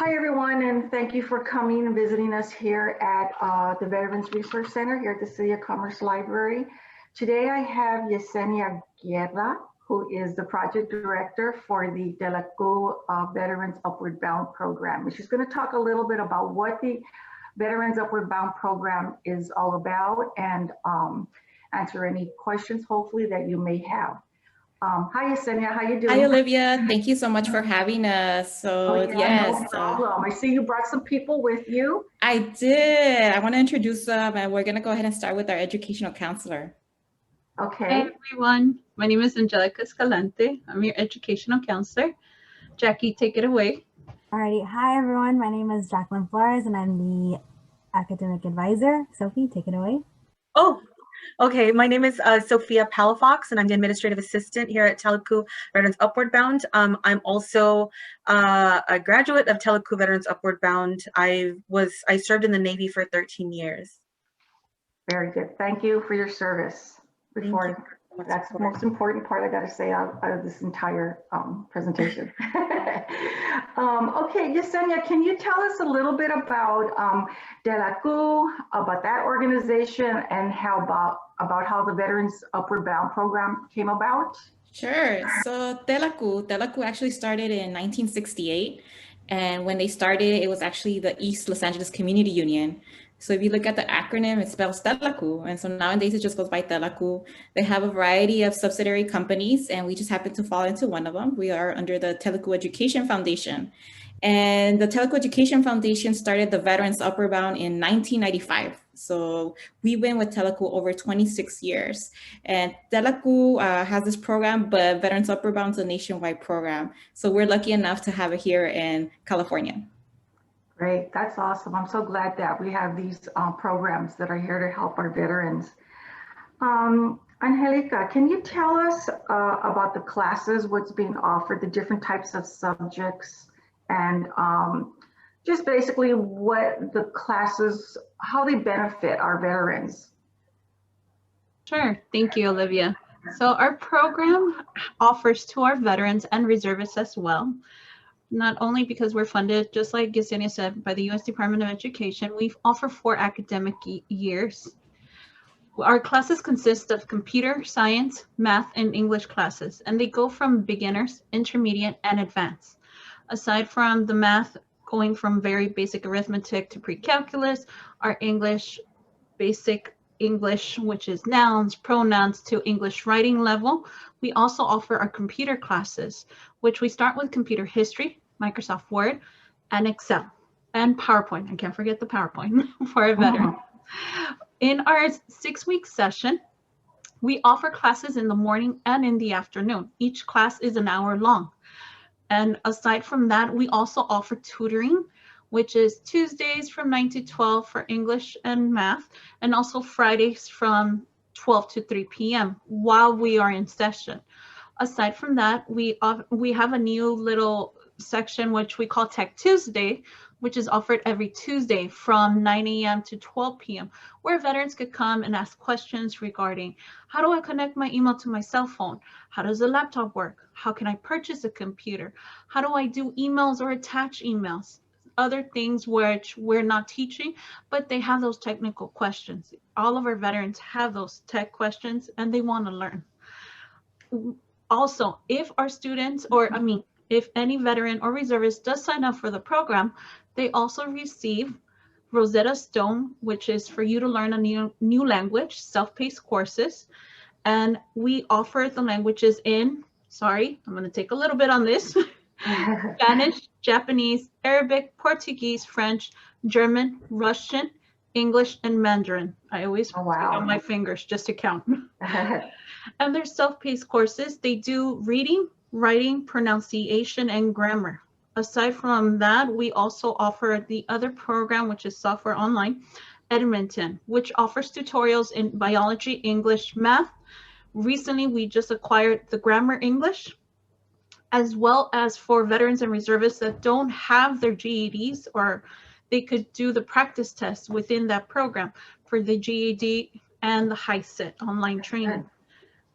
Hi, everyone, and thank you for coming and visiting us here at the Veterans Resource Center here at the City of Commerce Library. Today, I have Yesenia Guerra, who is the project director for the Telacu Veterans Upward Bound program. And she's going to talk a little bit about what the Veterans Upward Bound program is all about and answer any questions, hopefully, that you may have. Hi, Yesenia, how you doing? Hi, Olivia. Thank you so much for having us. No problem. I see you brought some people with you. I did. I want to introduce them, and we're going to go ahead and start with our educational counselor. Okay. Hey, everyone. My name is Angelica Escalante. I'm your educational counselor. Jackie, take it away. Alrighty. Hi, everyone. My name is Jacqueline Flores, and I'm the academic advisor. Sophie, take it away. Oh, okay. My name is Sophia Palafox, and I'm the administrative assistant here at Telacu Veterans Upward Bound. I'm also a graduate of Telacu Veterans Upward Bound. I served in the Navy for 13 years. Very good. Thank you for your service. That's the most important part I got to say out of this entire presentation. Okay, Yesenia, can you tell us a little bit about Telacu, about that organization, and about how the Veterans Upward Bound program came about? Sure. So Telacu actually started in 1968. And when they started, it was actually the East Los Angeles Community Union. So if you look at the acronym, it spells Telacu. And so nowadays it just goes by Telacu. They have a variety of subsidiary companies, and we just happen to fall into one of them. We are under the Telacu Education Foundation. And the Telacu Education Foundation started the Veterans Upward Bound in 1995. So we've been with Telacu over 26 years. And Telacu has this program, but Veterans Upward Bound is a nationwide program. So we're lucky enough to have it here in California. Great, that's awesome. I'm so glad that we have these programs that are here to help our veterans. Angelica, can you tell us about the classes, what's being offered, the different types of subjects, and just basically what the classes, how they benefit our veterans? Sure. Thank you, Olivia. So our program offers to our veterans and reservists as well. Not only because we're funded, just like Yesenia said, by the U.S. Department of Education, we offer 4 academic years. Our classes consist of computer, science, math, and English classes, and they go from beginners, intermediate, and advanced. Aside from the math, going from very basic arithmetic to pre-calculus, our English, basic English, which is nouns, pronouns, to English writing level. We also offer our computer classes, which we start with computer history, Microsoft Word, and Excel, and PowerPoint. I can't forget the PowerPoint for a veteran. In our 6-week session, we offer classes in the morning and in the afternoon. Each class is an hour long. And aside from that, we also offer tutoring, which is Tuesdays from 9 to 12 for English and math, and also Fridays from 12 to 3 p.m. while we are in session. Aside from that, we have a new little section which we call Tech Tuesday, which is offered every Tuesday from 9 a.m. to 12 p.m., where veterans could come and ask questions regarding how do I connect my email to my cell phone? How does a laptop work? How can I purchase a computer? How do I do emails or attach emails? Other things which we're not teaching, but they have those technical questions. All of our veterans have those tech questions and they want to learn. Also, if our students, if any veteran or reservist does sign up for the program, they also receive Rosetta Stone, which is for you to learn a new language, self-paced courses. And we offer the languages in, sorry, I'm going to take a little bit on this. Spanish, Japanese, Arabic, Portuguese, French, German, Russian, English, and Mandarin. I always put on my fingers just to count. And they're self-paced courses. They do reading, writing, pronunciation, and grammar. Aside from that, we also offer the other program, which is Software Online, Edmonton, which offers tutorials in biology, English, math. Recently, we just acquired the Grammar English, as well as for veterans and reservists that don't have their GEDs, or they could do the practice test within that program for the GED and the HiSET online training.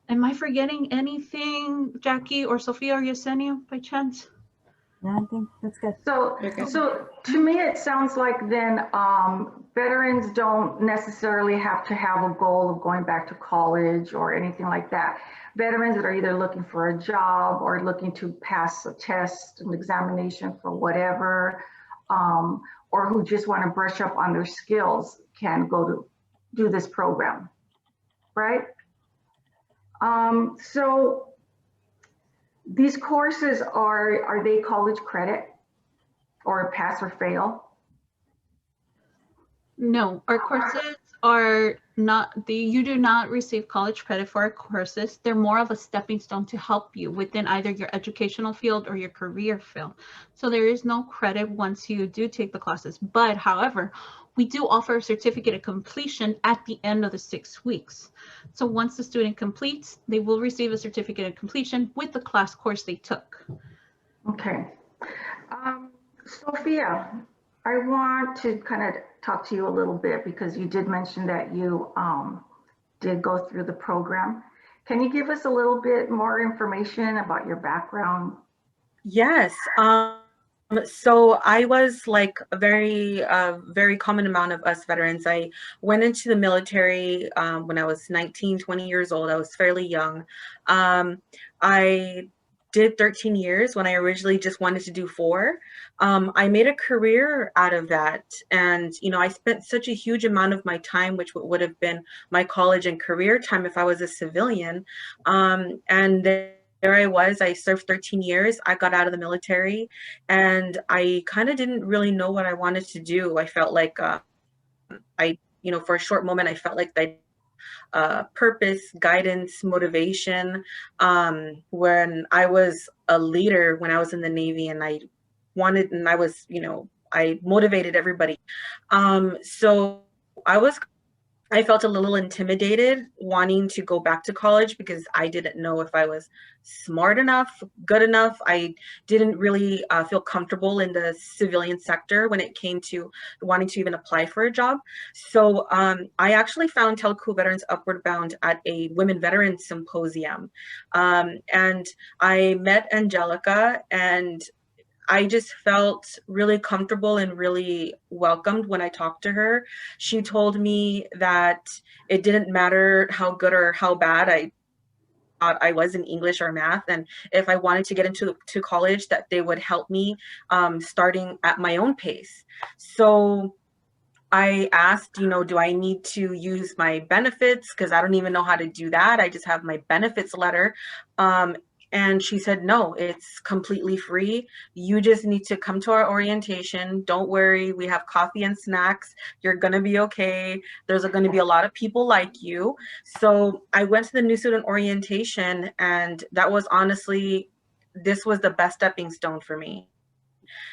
Am I forgetting anything, Jackie or Sophia or Yesenia, by chance? Yeah, I think that's good. So, Okay. so to me, it sounds like then veterans don't necessarily have to have a goal of going back to college or anything like that. Veterans that are either looking for a job or looking to pass a test, an examination for whatever, or who just want to brush up on their skills can go to do this program, right? So these courses are they college credit? Or pass or fail? No, our courses are not, you do not receive college credit for our courses. They're more of a stepping stone to help you within either your educational field or your career field. So there is no credit once you do take the classes. But however, we do offer a certificate of completion at the end of the 6 weeks. So once the student completes, they will receive a certificate of completion with the class course they took. Okay. Sophia, I want to kind of talk to you a little bit because you did mention that you did go through the program. Can you give us a little bit more information about your background? Yes. So I was like a very common amount of us veterans. I went into the military when I was 19, 20 years old. I was fairly young. I did 13 years when I originally just wanted to do 4. I made a career out of that. And, you know, I spent such a huge amount of my time, which would have been my college and career time if I was a civilian. And there I was, I served 13 years. I got out of the military and I kind of didn't really know what I wanted to do. I felt like for a short moment, I felt like purpose, guidance, motivation. When I was a leader, when I was in the Navy, and I motivated everybody. So I felt a little intimidated wanting to go back to college because I didn't know if I was smart enough, good enough. I didn't really feel comfortable in the civilian sector when it came to wanting to even apply for a job. So I actually found Teleku Veterans Upward Bound at a Women Veterans Symposium. And I met Angelica, and I just felt really comfortable and really welcomed when I talked to her. She told me that it didn't matter how good or how bad I thought I was in English or math, and if I wanted to get into college, that they would help me starting at my own pace. So I asked, do I need to use my benefits? Because I don't even know how to do that. I just have my benefits letter. And she said, no, it's completely free. You just need to come to our orientation. Don't worry, we have coffee and snacks. You're gonna be okay. There's gonna be a lot of people like you. So I went to the new student orientation, and that was honestly, this was the best stepping stone for me,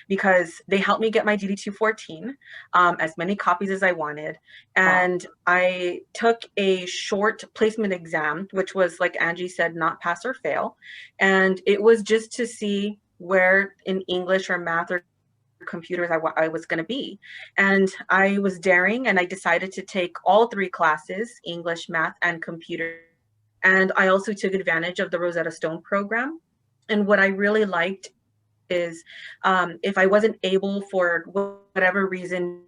because they helped me get my DD 214, as many copies as I wanted. And I took a short placement exam, which was, like Angie said, not pass or fail. And it was just to see where in English or math or computers I was going to be. And I was daring, and I decided to take all 3 classes, English, math, and computer. And I also took advantage of the Rosetta Stone program. And what I really liked is if I wasn't able for whatever reason,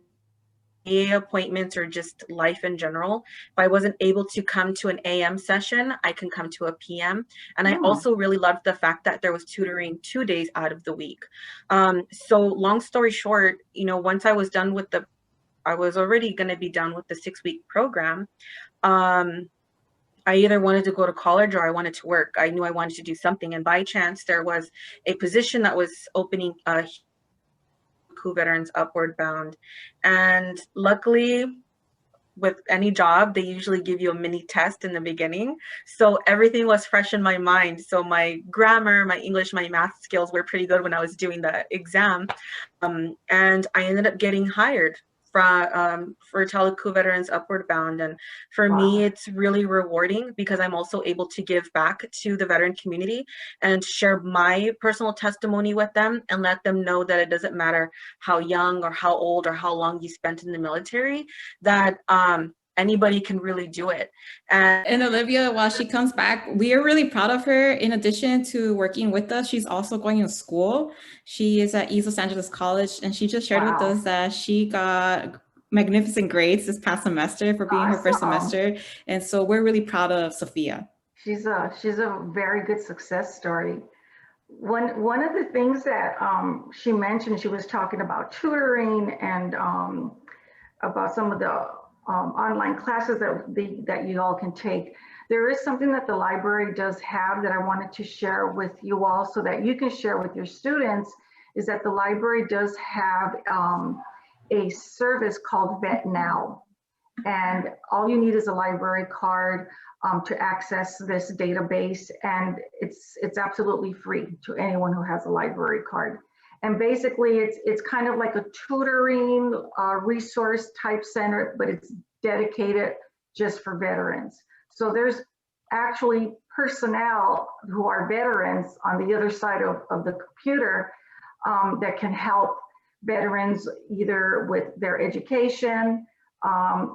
appointments or just life in general, if I wasn't able to come to an AM session, I can come to a PM. And I also really loved the fact that there was tutoring 2 days out of the week. So long story short, once I was done with I was already going to be done with the 6-week program. I either wanted to go to college or I wanted to work. I knew I wanted to do something. And by chance, there was a position that was opening Veterans Upward Bound. And luckily, with any job, they usually give you a mini test in the beginning. So everything was fresh in my mind. So my grammar, my English, my math skills were pretty good when I was doing the exam. And I ended up getting hired for Teleku Veterans Upward Bound. And for me, it's really rewarding because I'm also able to give back to the veteran community and share my personal testimony with them and let them know that it doesn't matter how young or how old or how long you spent in the military, that anybody can really do it. And And Olivia, while she comes back, we are really proud of her. In addition to working with us, she's also going to school. She is at East Los Angeles College, and she just shared with Wow. us that she got magnificent grades this past semester for being her first Awesome. semester. And so we're really proud of Sophia. She's a very good success story. One of the things that she mentioned, she was talking about tutoring and about some of the online classes that you all can take. There is something that the library does have that I wanted to share with you all so that you can share with your students, is that the library does have a service called Vet Now. And all you need is a library card to access this database, and it's absolutely free to anyone who has a library card. And basically, it's kind of like a tutoring resource type center, but it's dedicated just for veterans. So there's actually personnel who are veterans on the other side of the computer that can help veterans either with their education,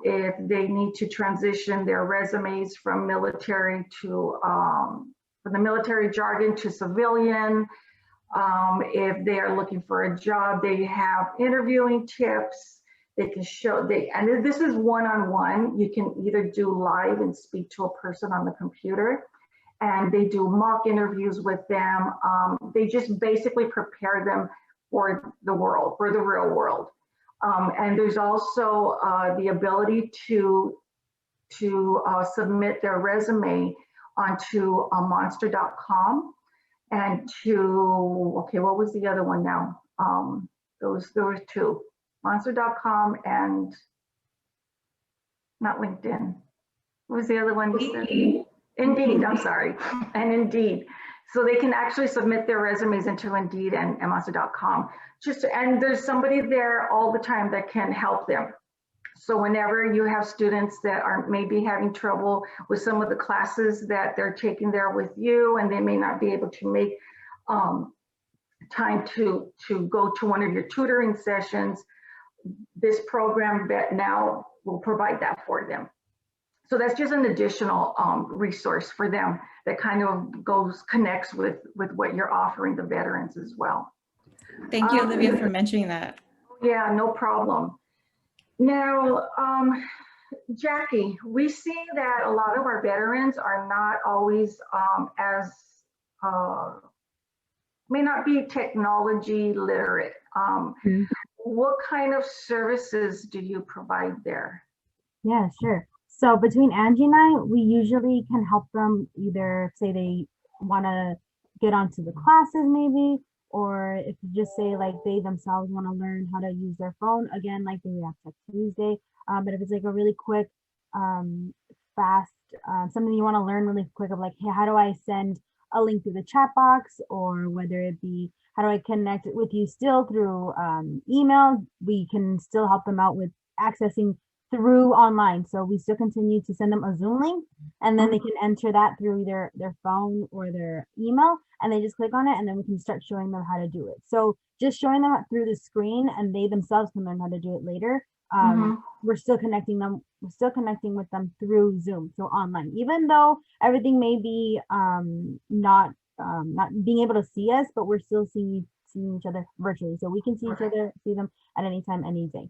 if they need to transition their resumes from military to, from the military jargon to civilian, if they are looking for a job, they have interviewing tips. They can show, and this is one-on-one. You can either do live and speak to a person on the computer, and they do mock interviews with them. They just basically prepare them for the world, for the real world. And there's also the ability to submit their resume onto monster.com and to, okay, what was the other one now? There were two, monster.com and not LinkedIn. What was the other one? Indeed, I'm sorry, and Indeed. So they can actually submit their resumes into Indeed and monster.com. And there's somebody there all the time that can help them. So whenever you have students that are maybe having trouble with some of the classes that they're taking there with you, and they may not be able to make time to go to one of your tutoring sessions, this program Vet Now will provide that for them. So that's just an additional resource for them that kind of connects with what you're offering the veterans as well. Thank you, Olivia, for mentioning that. Yeah, no problem. Now, Jackie, we see that a lot of our veterans are not always may not be technology literate. What kind of services do you provide there? Yeah, sure. So between Angie and I, we usually can help them either say they want to get onto the classes maybe, or if you just say like they themselves want to learn how to use their phone, again, like they have Tech Tuesday. But if it's like a really quick, fast, something you want to learn really quick of like, hey, how do I send a link through the chat box, or whether it be, how do I connect with you still through email, we can still help them out with accessing through online. So we still continue to send them a Zoom link, and then they can enter that through either their phone or their email, and they just click on it, and then we can start showing them how to do it. So just showing them through the screen, and they themselves can learn how to do it later. We're still connecting them. We're still connecting with them through Zoom, so online. Even though everything may be not being able to see us, but we're still seeing each other virtually, so we can see each other, see them at any time, any day.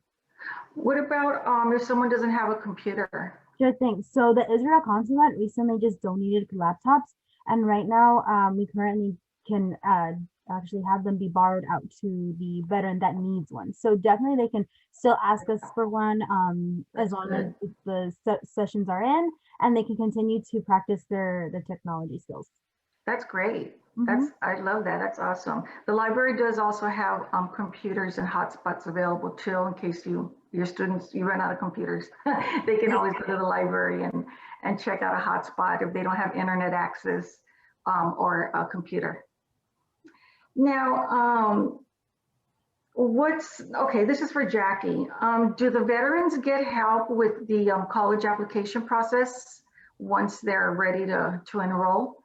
What about if someone doesn't have a computer? Sure thing. So the Israel Consulate recently just donated laptops, and right now we currently can actually have them be borrowed out to the veteran that needs one. So definitely they can still ask us for one as long as the sessions are in, and they can continue to practice their technology skills. That's great. I love that. That's awesome. The library does also have computers and hotspots available too, in case your students, you run out of computers. They can always go to the library and check out a hotspot if they don't have internet access or a computer. Now, okay, this is for Jackie. Do the veterans get help with the college application process once they're ready to enroll?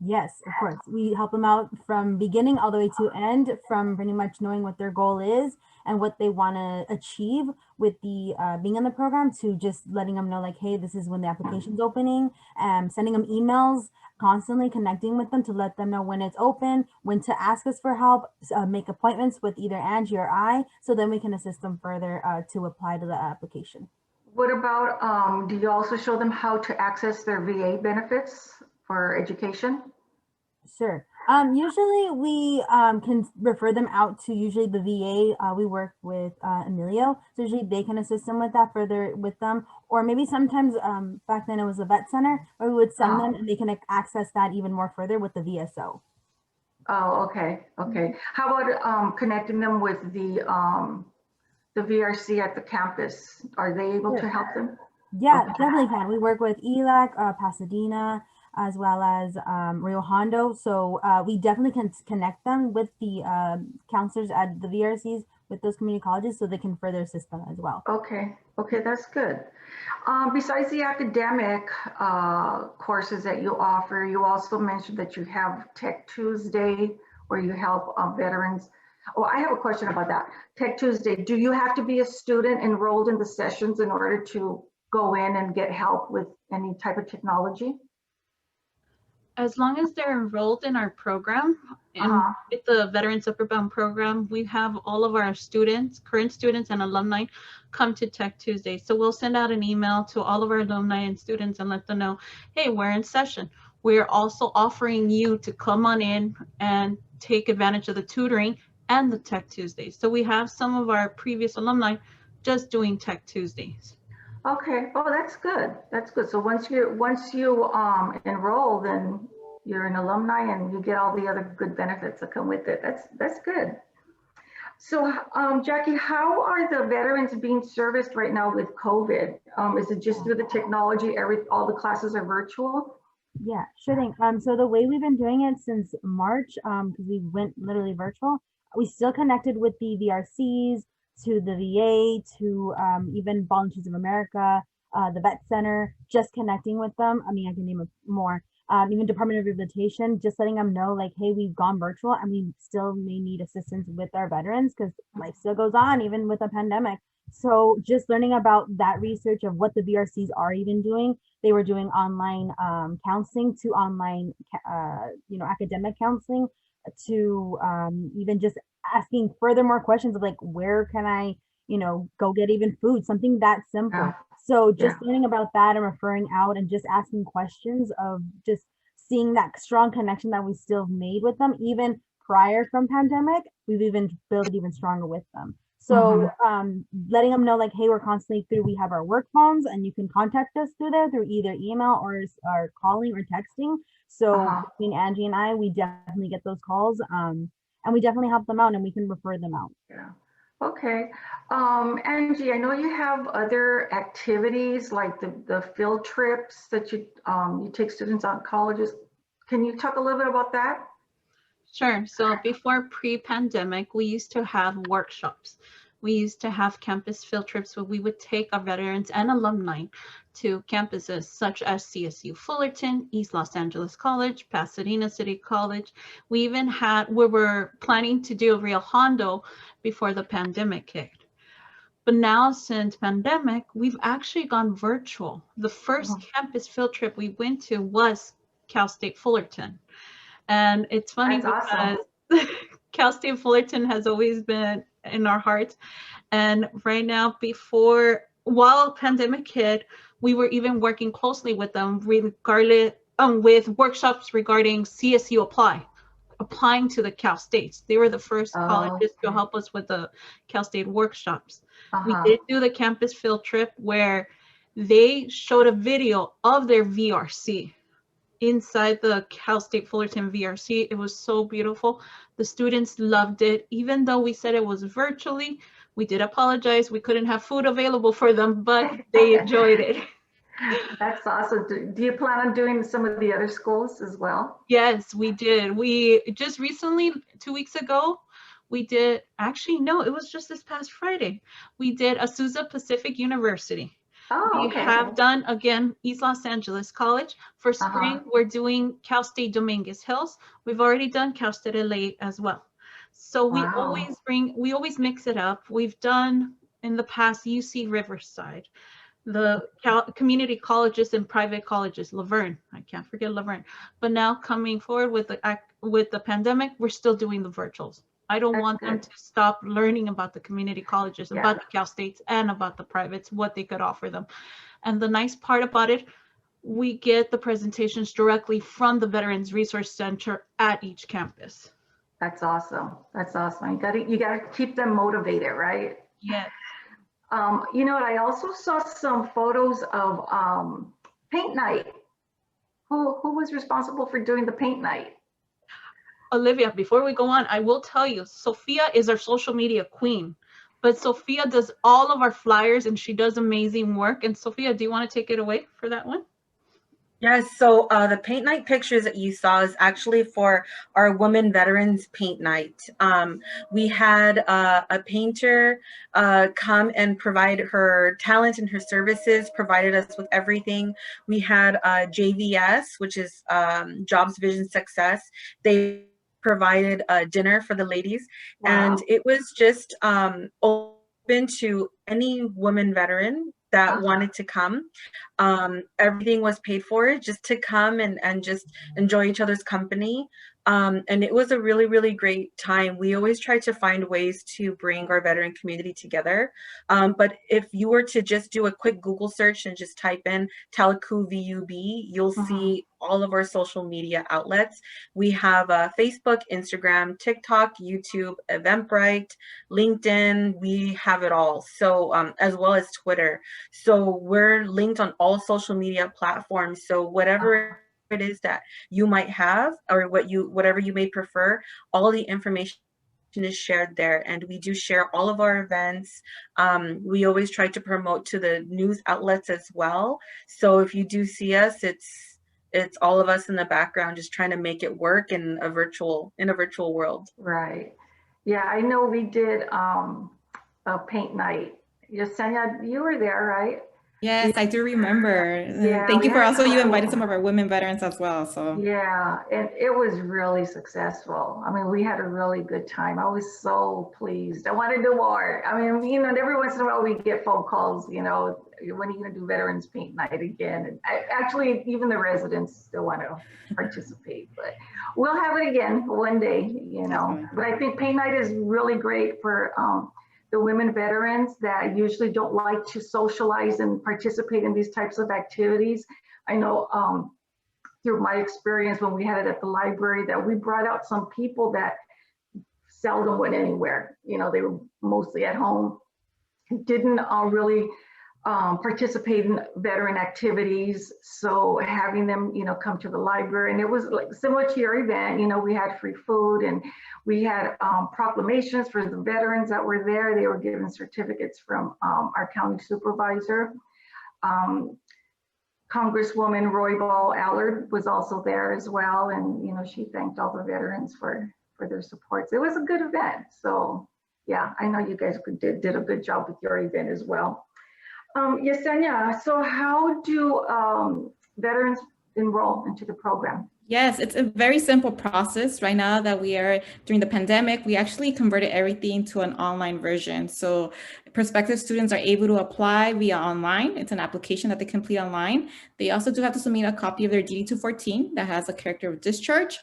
Yes, of course. We help them out from beginning all the way to end, from pretty much knowing what their goal is and what they want to achieve with the being in the program, to just letting them know like, hey, this is when the application's opening, and sending them emails, constantly connecting with them to let them know when it's open, when to ask us for help, make appointments with either Angie or I, so then we can assist them further to apply to the application. What about, do you also show them how to access their VA benefits for education? Sure. Usually we can refer them out to usually the VA. We work with Emilio, so usually they can assist them with that further with them. Or maybe sometimes back then it was a vet center where we would send them and they can access that even more further with the VSO. Oh, okay, okay. How about connecting them with the VRC at the campus? Are they able to Sure. help them? Yeah, Okay. definitely can. We work with ELAC, Pasadena, as well as Rio Hondo. So we definitely can connect them with the counselors at the VRCs with those community colleges so they can further assist them as well. Okay, okay, that's good. Besides the academic courses that you offer, you also mentioned that you have Tech Tuesday where you help veterans. Oh, I have a question about that. Tech Tuesday, do you have to be a student enrolled in the sessions in order to go in and get help with any type of technology? As long as they're enrolled in our program, and Uh-huh. with the Veterans Upward Bound program, we have all of our students, current students and alumni, come to Tech Tuesday. So we'll send out an email to all of our alumni and students and let them know, hey, we're in session. We're also offering you to come on in and take advantage of the tutoring and the Tech Tuesdays. So we have some of our previous alumni just doing Tech Tuesdays. Okay, oh, that's good. That's good. So once you enroll, then you're an alumni and you get all the other good benefits that come with it. That's good. So Jackie, how are the veterans being serviced right now with COVID? Is it just through the technology? All the classes are virtual? Yeah, sure thing. So the way we've been doing it since March, because we went literally virtual, we still connected with the VRCs, to the VA, to even Volunteers of America, the Vet Center, just connecting with them. I mean, I can name more. Even Department of Rehabilitation, just letting them know like, hey, we've gone virtual and we still may need assistance with our veterans because life still goes on even with a pandemic. So just learning about that research of what the VRCs are even doing. They were doing online counseling to online, academic counseling, to even just asking furthermore questions of like, where can I, go get even food, something that simple. Yeah. So just Yeah. learning about that and referring out and just asking questions of just seeing that strong connection that we still made with them, even prior from pandemic, we've even built it even stronger with them. So letting them know like, hey, we're constantly through, we have our work phones and you can contact us through there through either email or calling or texting. So Uh-huh. between Angie and I, we definitely get those calls. And we definitely help them out and we can refer them out. Yeah. Okay. Angie, I know you have other activities like the field trips that you take students on colleges. Can you talk a little bit about that? Sure. So before pre-pandemic, we used to have workshops. We used to have campus field trips where we would take our veterans and alumni to campuses such as CSU Fullerton, East Los Angeles College, Pasadena City College. We were planning to do Rio Hondo before the pandemic hit. But now since pandemic, we've actually gone virtual. The first campus field trip we went to was Cal State Fullerton. And it's funny That's because awesome. Cal State Fullerton has always been in our hearts. And right now, while pandemic hit, we were even working closely with them with workshops regarding CSU applying to the Cal States. They were the first colleges to Okay. help us with the Cal State workshops. We Uh-huh. did do the campus field trip where they showed a video of their VRC inside the Cal State Fullerton VRC. It was so beautiful. The students loved it. Even though we said it was virtually, we did apologize. We couldn't have food available for them, but they enjoyed it. That's awesome. Do you plan on doing some of the other schools as well? Yes, we did. We just recently, 2 weeks ago, we did, actually, no, it was just this past Friday. We did Azusa Pacific University. Oh, We okay. have done, again, East Los Angeles College. For spring, Uh-huh. we're doing Cal State Dominguez Hills. We've already done Cal State LA as well. So Wow. we always mix it up. We've done in the past UC Riverside, the community colleges and private colleges, Laverne. I can't forget Laverne. But now coming forward with the pandemic, we're still doing the virtuals. I don't That's want them good. to stop learning about the community colleges, Yeah. about the Cal States, and about the privates, what they could offer them. And the nice part about it, we get the presentations directly from the Veterans Resource Center at each campus. That's awesome. That's awesome. You gotta keep them motivated, right? Yes. You know what? I also saw some photos of paint night. Who was responsible for doing the paint night? Olivia, before we go on, I will tell you, Sophia is our social media queen, but Sophia does all of our flyers and she does amazing work. And Sophia, do you want to take it away for that one? Yes, so the paint night pictures that you saw is actually for our Women Veterans Paint Night. We had a painter come and provide her talent and her services, provided us with everything. We had JVS, which is Jobs Vision Success. They provided a dinner for the ladies, and Wow. it was just open to any woman veteran that Uh-huh. wanted to come. Everything was paid for just to come and just enjoy each other's company. And it was a really, really great time. We always try to find ways to bring our veteran community together. But if you were to just do a quick Google search and just type in Taliku VUB, you'll see all of our social media outlets. We have Facebook, Instagram, TikTok, YouTube, Eventbrite, LinkedIn. We have it all. So as well as Twitter. So we're linked on all social media platforms. So whatever it is that you might have, or whatever you may prefer, all the information is shared there, and we do share all of our events. We always try to promote to the news outlets as well. So if you do see us, it's all of us in the background just trying to make it work in a virtual world. Right. Yeah, I know we did a paint night. Yesenia, you were there, right? Yes, I do remember. Yeah, Thank we you for had a also you couple. invited some of our women veterans as well. So Yeah, and it was really successful. I mean, we had a really good time. I was so pleased. I want to do more. I mean, you know, and every once in a while we get phone calls, you know, when are you going to do Veterans Paint Night again? And actually, even the residents still want to participate, but we'll have it again one day, you know. definitely. But I think Paint Night is really great for the women veterans that usually don't like to socialize and participate in these types of activities. I know through my experience when we had it at the library that we brought out some people that seldom went anywhere. You know, they were mostly at home, didn't really participate in veteran activities. So having them, you know, come to the library, and it was like similar to your event, you know, we had free food and we had proclamations for the veterans that were there. They were given certificates from our county supervisor. Congresswoman Roybal Allard was also there as well. And, you know, she thanked all the veterans for their supports. It was a good event. So yeah, I know you guys did a good job with your event as well. Yesenia, so how do veterans enroll into the program? Yes, it's a very simple process. Right now that we are during the pandemic, we actually converted everything to an online version. So prospective students are able to apply via online. It's an application that they complete online. They also do have to submit a copy of their DD-214 that has a character of discharge.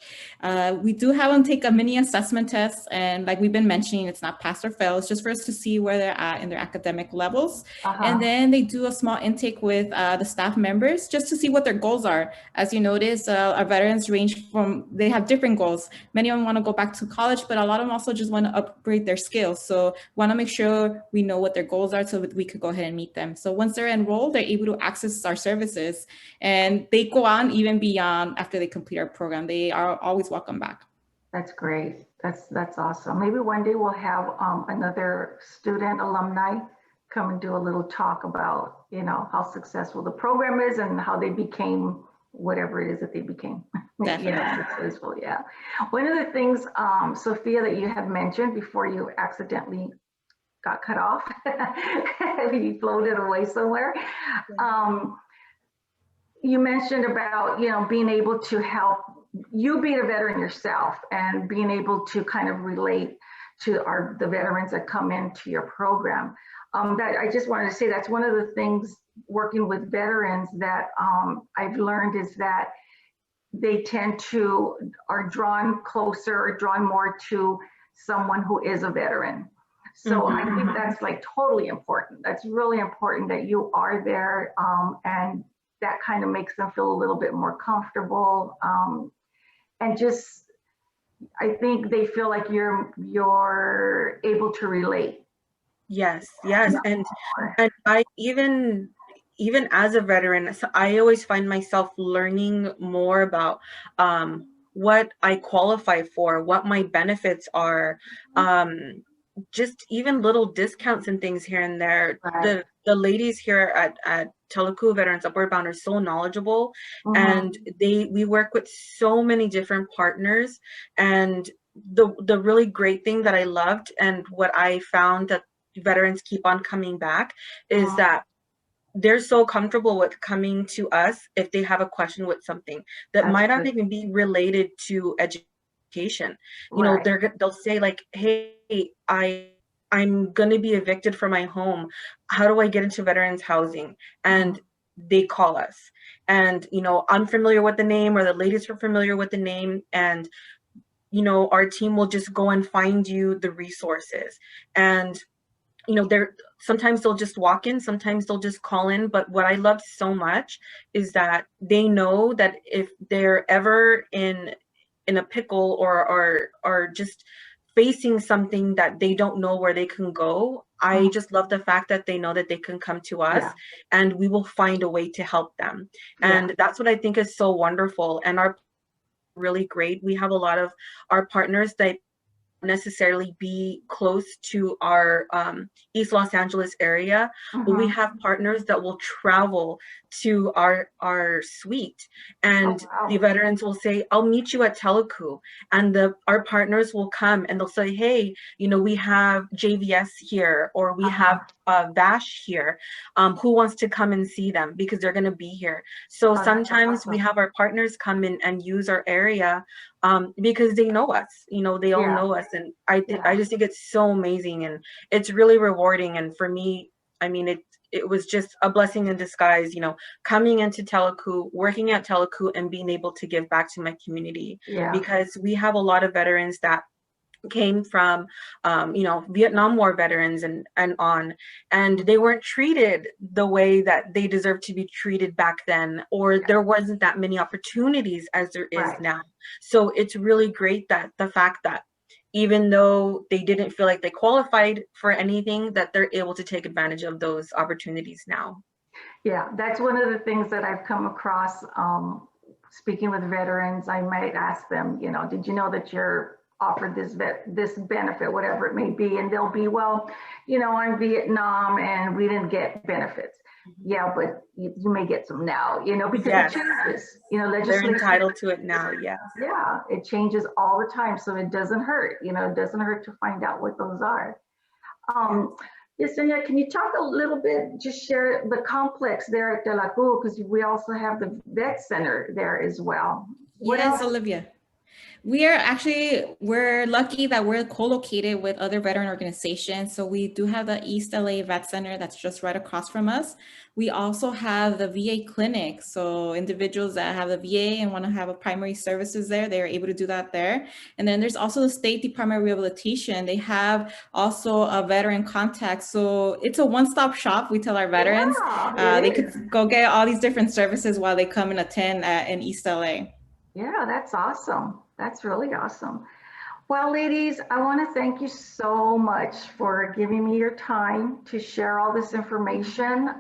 We do have them take a mini assessment test. And like we've been mentioning, it's not pass or fail. It's just for us to see where they're at in their academic levels. And then they do a small intake with the staff members just to see what their goals are. As you notice, our veterans range from, they have different goals. Many of them want to go back to college, but a lot of them also just want to upgrade their skills. So want to make sure we know what their goals are so that we could go ahead and meet them. So once they're enrolled, they're able to access our services, and they go on even beyond after they complete our program. They are always welcome back. That's great. That's awesome. Maybe one day we'll have another student alumni come and do a little talk about, you know, how successful the program is and how they became whatever it is that they became. Definitely. You know, successful. Yeah. One of the things, Sophia, that you had mentioned before you accidentally got cut off. He floated away somewhere. You mentioned about, being able to help you being a veteran yourself and being able to kind of relate to the veterans that come into your program. That I just wanted to say that's one of the things working with veterans that I've learned is that they are drawn closer or drawn more to someone who is a veteran. So I think that's like totally important. That's really important that you are there, and that kind of makes them feel a little bit more comfortable. And just, I think they feel like you're able to relate. Yes, yes. And I even as a veteran, so I always find myself learning more about what I qualify for, what my benefits are, just even little discounts and things here and there. Right. The ladies here at Teleku Veterans Upward Bound are so knowledgeable, and we work with so many different partners. And the really great thing that I loved and what I found that veterans keep on coming back is that they're so comfortable with coming to us if they have a question with something that might not even be related to education. You know, they'll say like, hey, I'm going to be evicted from my home. How do I get into veterans housing? And they call us. And, I'm familiar with the name, or the ladies are familiar with the name. And, our team will just go and find you the resources. And, sometimes they'll just walk in, sometimes they'll just call in. But what I love so much is that they know that if they're ever in a pickle or just facing something that they don't know where they can go, I just love the fact that they know that they can come to us and we will find a way to help them. And that's what I think is so wonderful. And our really great. We have a lot of our partners that necessarily be close to our East Los Angeles area, but we have partners that will travel to our suite, and the veterans will say, I'll meet you at Teleku, and our partners will come and they'll say, hey, we have JVS here, or we have VASH here, who wants to come and see them because they're going to be here. So sometimes we have our partners come in and use our area because they know us, they all know us. And I just think it's so amazing, and it's really rewarding. And for me, I mean, it was just a blessing in disguise, coming into Teleku, working at Teleku, and being able to give back to my community, because we have a lot of veterans that came from Vietnam War veterans and they weren't treated the way that they deserve to be treated back then, or there wasn't that many opportunities as there is now. So it's really great that the fact that even though they didn't feel like they qualified for anything, that they're able to take advantage of those opportunities now. Yeah, that's one of the things that I've come across. Speaking with veterans, I might ask them, did you know that you're offered this benefit, whatever it may be, and they'll be, well, I'm Vietnam and we didn't get benefits. Yeah, but you may get some now, because it changes. They're entitled to it now. Yeah. Yeah, it changes all the time, so it doesn't hurt. It doesn't hurt to find out what those are. Yesenia, can you talk a little bit? Just share the complex there at Teleku, because we also have the vet center there as well. Yes, Olivia. We're lucky that we're co-located with other veteran organizations. So we do have the East LA Vet Center that's just right across from us. We also have the VA clinic. So individuals that have the VA and want to have a primary services there, they're able to do that there. And then there's also the State Department of Rehabilitation. They have also a veteran contact. So it's a one-stop shop. We tell our veterans they could go get all these different services while they come and attend in East LA. Yeah, that's awesome. That's really awesome. Well, ladies, I want to thank you so much for giving me your time to share all this information.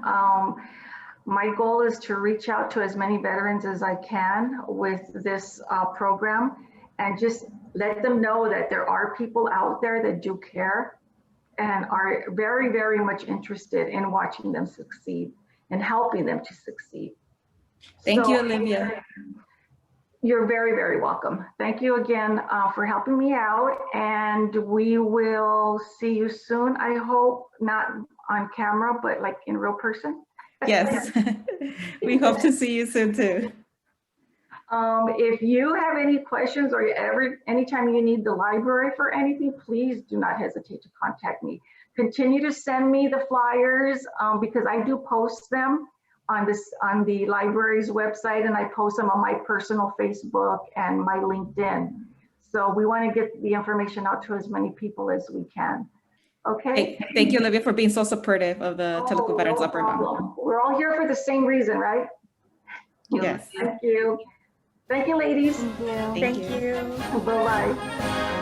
My goal is to reach out to as many veterans as I can with this program, and just let them know that there are people out there that do care and are very, very much interested in watching them succeed and helping them to succeed. Thank you, Olivia. You're very, very welcome. Thank you again for helping me out, and we will see you soon. I hope not on camera, but like in real person. Yes. We hope to see you soon too. If you have any questions or anytime you need the library for anything, please do not hesitate to contact me. Continue to send me the flyers because I do post them on the library's website, and I post them on my personal Facebook and my LinkedIn. So we want to get the information out to as many people as we can. Okay. Hey, thank you, Olivia, for being so supportive of the Telugu Veterans no Upward Bound. problem. We're all here for the same reason, right? Yes. Thank you. Thank you, ladies. Thank you. Thank Thank you. you. Bye-bye.